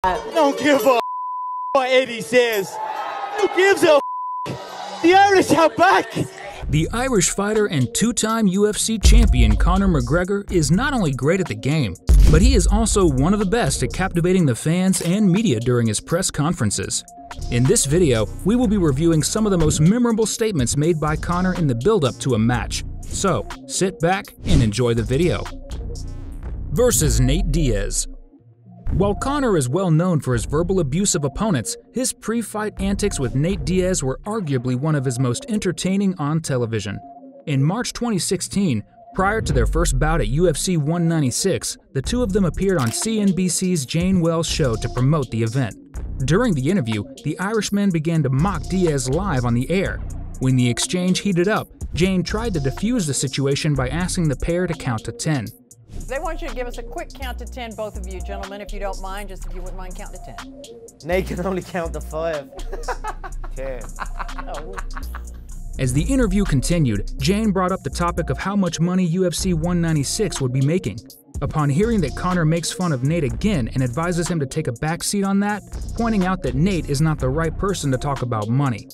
Don't give a what Eddie says. Who gives a The Irish are back! The Irish fighter and two-time UFC champion Conor McGregor is not only great at the game, but he is also one of the best at captivating the fans and media during his press conferences. In this video, we will be reviewing some of the most memorable statements made by Conor in the build-up to a match. So, sit back and enjoy the video. Versus Nate Diaz. While Conor is well known for his verbal abuse of opponents, his pre-fight antics with Nate Diaz were arguably one of his most entertaining on television. In March 2016, prior to their first bout at UFC 196, the two of them appeared on CNBC's Jane Wells show to promote the event. During the interview, the Irishman began to mock Diaz live on the air. When the exchange heated up, Jane tried to defuse the situation by asking the pair to count to 10. They want you to give us a quick count to 10, both of you gentlemen, if you don't mind, just if you wouldn't mind count to 10. Nate can only count to 5. 10. Oh. As the interview continued, Jane brought up the topic of how much money UFC 196 would be making. Upon hearing that Conor makes fun of Nate again and advises him to take a backseat on that, pointing out that Nate is not the right person to talk about money.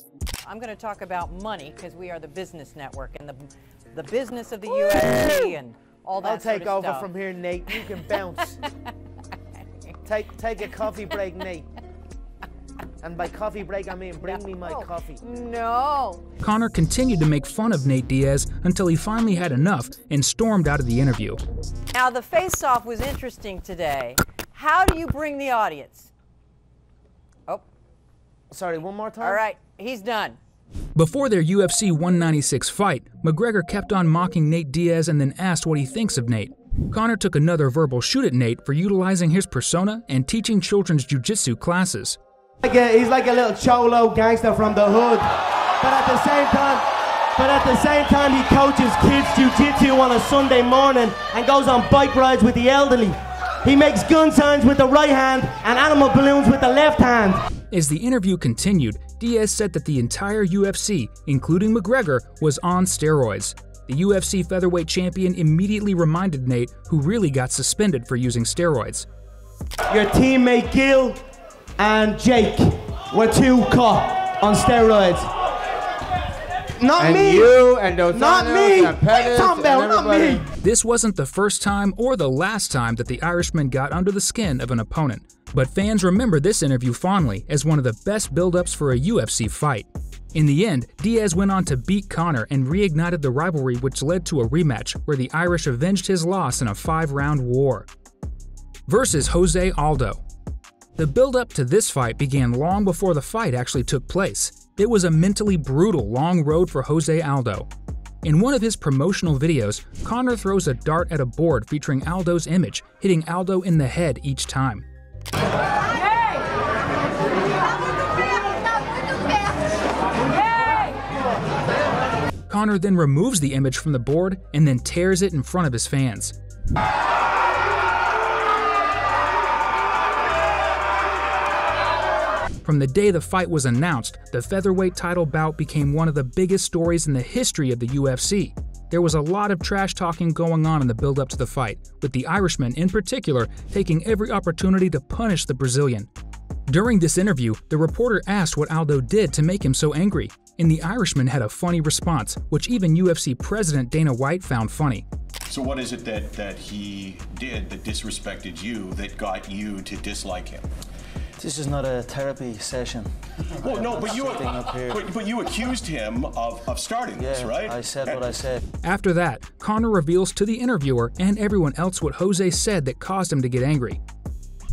I'm going to talk about money because we are the business network and the business of the UFC and all that I'll take sort of over stuff. from here, Nate. You can bounce. Take a coffee break, Nate. And by coffee break, I mean bring me my coffee. No. Conor continued to make fun of Nate Diaz until he finally had enough and stormed out of the interview. Now, the face-off was interesting today. How do you bring the audience? Oh. Sorry, one more time? All right, he's done. Before their UFC 196 fight, McGregor kept on mocking Nate Diaz and then asked what he thinks of Nate. Conor took another verbal shoot at Nate for utilizing his persona and teaching children's jiu-jitsu classes. He's like a little cholo gangster from the hood, but at the same time he coaches kids jiu-jitsu on a Sunday morning and goes on bike rides with the elderly. He makes gun signs with the right hand and animal balloons with the left hand. As the interview continued, Diaz said that the entire UFC, including McGregor, was on steroids. The UFC featherweight champion immediately reminded Nate, who really got suspended for using steroids. Your teammate Gil and Jake were too caught on steroids. Not me! You and those not me! What are you talking about? Not me! This wasn't the first time or the last time that the Irishman got under the skin of an opponent. But fans remember this interview fondly as one of the best build-ups for a UFC fight. In the end, Diaz went on to beat Conor and reignited the rivalry, which led to a rematch where the Irish avenged his loss in a 5-round war. Versus Jose Aldo. The build-up to this fight began long before the fight actually took place. It was a mentally brutal long road for Jose Aldo. In one of his promotional videos, Conor throws a dart at a board featuring Aldo's image, hitting Aldo in the head each time. Conor then removes the image from the board and then tears it in front of his fans. From the day the fight was announced, the featherweight title bout became one of the biggest stories in the history of the UFC. There was a lot of trash talking going on in the build-up to the fight, with the Irishman in particular taking every opportunity to punish the Brazilian. During this interview, the reporter asked what Aldo did to make him so angry, and the Irishman had a funny response, which even UFC President Dana White found funny. So what is it that he did that disrespected you, that got you to dislike him? This is not a therapy session. Well, no, but you accused him of starting this, right? I said what I said. After that, Conor reveals to the interviewer and everyone else what Jose said that caused him to get angry.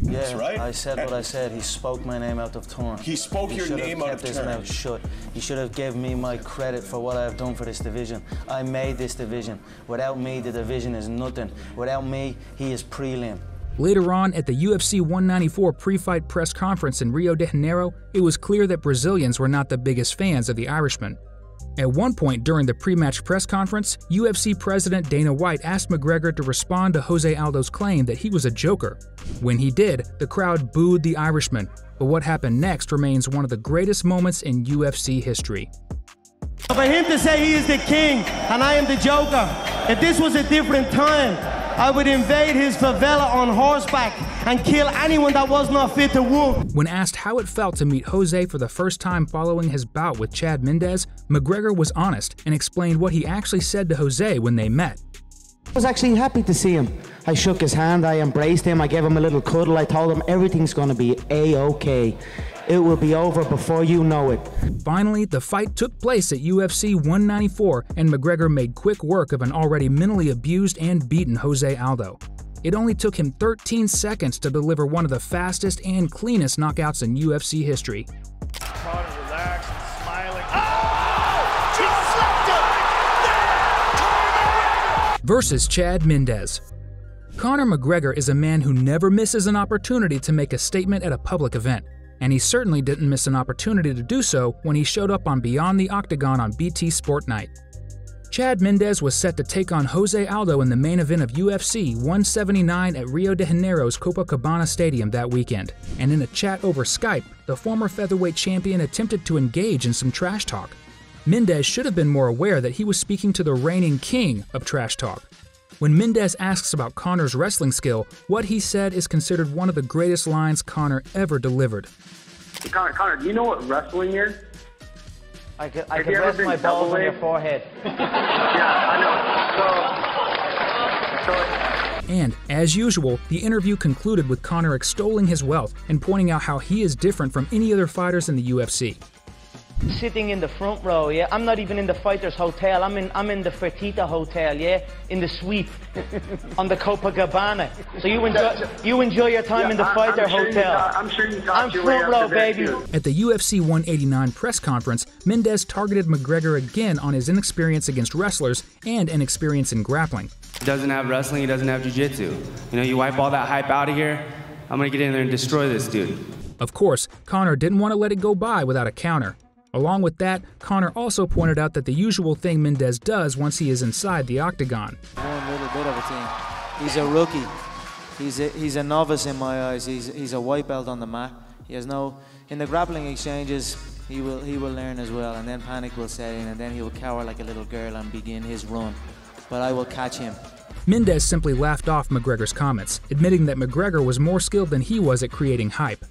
Yeah, That's right. I said what I said. He spoke my name out of turn. He spoke your name out of turn. He should have kept his mouth shut. He should have given me my credit for what I have done for this division. I made this division. Without me, the division is nothing. Without me, he is prelim. Later on, at the UFC 194 pre-fight press conference in Rio de Janeiro, it was clear that Brazilians were not the biggest fans of the Irishman. At one point during the pre-match press conference, UFC President Dana White asked McGregor to respond to Jose Aldo's claim that he was a joker. When he did, the crowd booed the Irishman, but what happened next remains one of the greatest moments in UFC history. For him to say he is the king and I am the joker, if this was a different time, I would invade his favela on horseback and kill anyone that was not fit to whoop. When asked how it felt to meet Jose for the first time following his bout with Chad Mendes, McGregor was honest and explained what he actually said to Jose when they met. I was actually happy to see him. I shook his hand, I embraced him, I gave him a little cuddle, I told him everything's gonna be A-okay. It will be over before you know it. Finally, the fight took place at UFC 194, and McGregor made quick work of an already mentally abused and beaten Jose Aldo. It only took him 13 seconds to deliver one of the fastest and cleanest knockouts in UFC history. Conor relaxed and smiling. Oh! He slipped him! Versus Chad Mendes. Conor McGregor is a man who never misses an opportunity to make a statement at a public event. And he certainly didn't miss an opportunity to do so when he showed up on Beyond the Octagon on BT Sport Night. Chad Mendes was set to take on Jose Aldo in the main event of UFC 179 at Rio de Janeiro's Copacabana Stadium that weekend, and in a chat over Skype, the former featherweight champion attempted to engage in some trash talk. Mendes should have been more aware that he was speaking to the reigning king of trash talk. When Mendes asks about Conor's wrestling skill, what he said is considered one of the greatest lines Conor ever delivered. Hey, Conor, do you know what wrestling is? I could rest my balls on your forehead. Yeah, I know. And, as usual, the interview concluded with Conor extolling his wealth and pointing out how he is different from any other fighters in the UFC. Sitting in the front row, yeah. I'm not even in the Fighters Hotel. I'm in the Fertitta Hotel, yeah, in the suite on the Copacabana. So you enjoy your time in the Fighter Hotel. I'm sure you I'm front row, baby. At the UFC 189 press conference, Mendes targeted McGregor again on his inexperience against wrestlers and inexperience in grappling. He doesn't have wrestling, he doesn't have jiu-jitsu. You know, you wipe all that hype out of here, I'm gonna get in there and destroy this dude. Of course, Conor didn't want to let it go by without a counter. Along with that, Conor also pointed out that the usual thing Mendes does once he is inside the octagon. One little bit of a thing. He's a rookie. He's a novice in my eyes. He's a white belt on the mat. He has no, in the grappling exchanges, he will learn as well, and then panic will set in, and then he will cower like a little girl and begin his run. But I will catch him. Mendes simply laughed off McGregor's comments, admitting that McGregor was more skilled than he was at creating hype.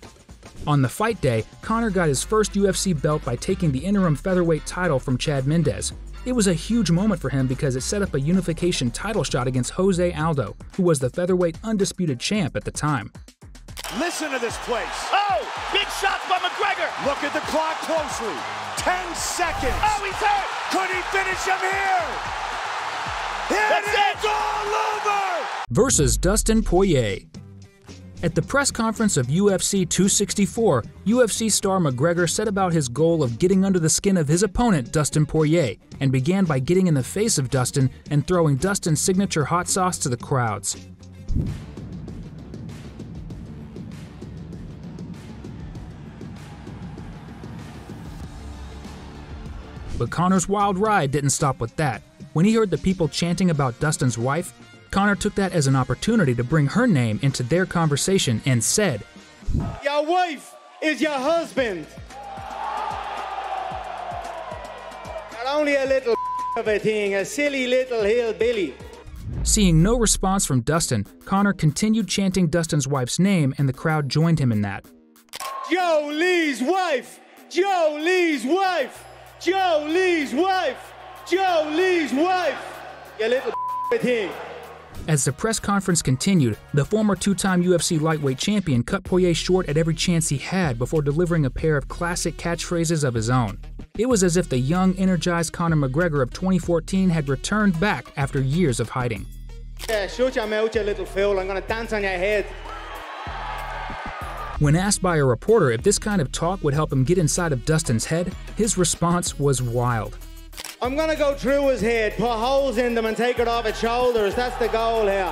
On the fight day, Conor got his first UFC belt by taking the interim featherweight title from Chad Mendes. It was a huge moment for him because it set up a unification title shot against Jose Aldo, who was the featherweight undisputed champ at the time. Listen to this place. Oh, big shots by McGregor. Look at the clock closely. 10 seconds. Oh, he's hurt. Could he finish him here? It's all over. Versus Dustin Poirier. At the press conference of UFC 264, UFC star McGregor set about his goal of getting under the skin of his opponent, Dustin Poirier, and began by getting in the face of Dustin and throwing Dustin's signature hot sauce to the crowds. But Conor's wild ride didn't stop with that. When he heard the people chanting about Dustin's wife, Conor took that as an opportunity to bring her name into their conversation and said, Your wife is your husband. Not only a little of a thing, a silly little hillbilly. Seeing no response from Dustin, Conor continued chanting Dustin's wife's name and the crowd joined him in that. Joe Lee's wife! Joe Lee's wife! Joe Lee's wife! Joe Lee's wife! You little thing. As the press conference continued, the former two-time UFC lightweight champion cut Poirier short at every chance he had before delivering a pair of classic catchphrases of his own. It was as if the young, energized Conor McGregor of 2014 had returned back after years of hiding. Yeah, shut your mouth, you little fool. I'm gonna dance on your head. When asked by a reporter if this kind of talk would help him get inside of Dustin's head, his response was wild. I'm gonna go through his head, put holes in them and take it off his shoulders. That's the goal here.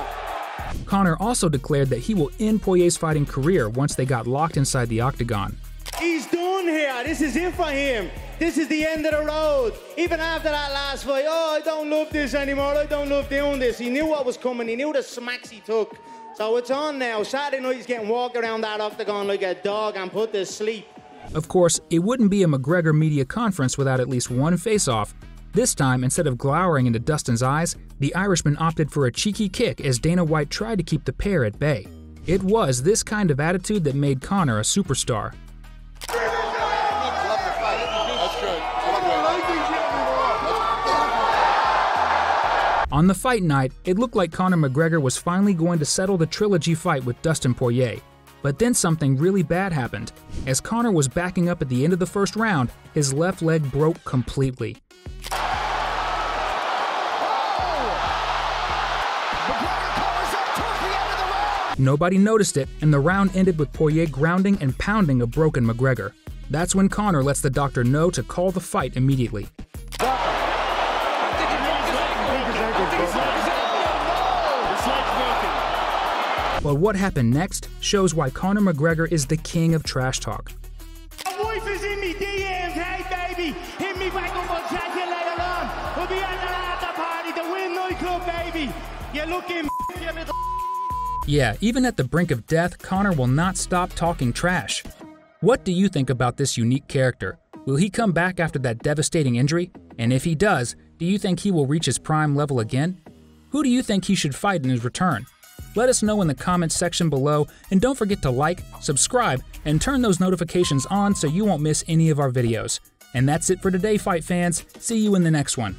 Conor also declared that he will end Poirier's fighting career once they got locked inside the octagon. He's done here. This is it for him. This is the end of the road. Even after that last fight, oh, I don't love this anymore. I don't love doing this. He knew what was coming. He knew the smacks he took. So it's on now. Saturday night he's getting walked around that octagon like a dog and put to sleep. Of course, it wouldn't be a McGregor media conference without at least one face-off. This time, instead of glowering into Dustin's eyes, The Irishman opted for a cheeky kick as Dana White tried to keep the pair at bay. It was this kind of attitude that made Conor a superstar. On the fight night, it looked like Conor McGregor was finally going to settle the trilogy fight with Dustin Poirier. But then something really bad happened. As Conor was backing up at the end of the first round, his left leg broke completely. Nobody noticed it, and the round ended with Poirier grounding and pounding a broken McGregor. That's when Conor lets the doctor know to call the fight immediately. But what happened next shows why Conor McGregor is the king of trash talk. My wife is in me DMs, hey baby, hit me back up on chat you later on. We'll be at the after party, the Win nightclub, baby. You're looking, you little. Yeah, even at the brink of death, Conor will not stop talking trash. What do you think about this unique character? Will he come back after that devastating injury? And if he does, do you think he will reach his prime level again? Who do you think he should fight in his return? Let us know in the comments section below, and don't forget to like, subscribe, and turn those notifications on so you won't miss any of our videos. And that's it for today, fight fans. See you in the next one.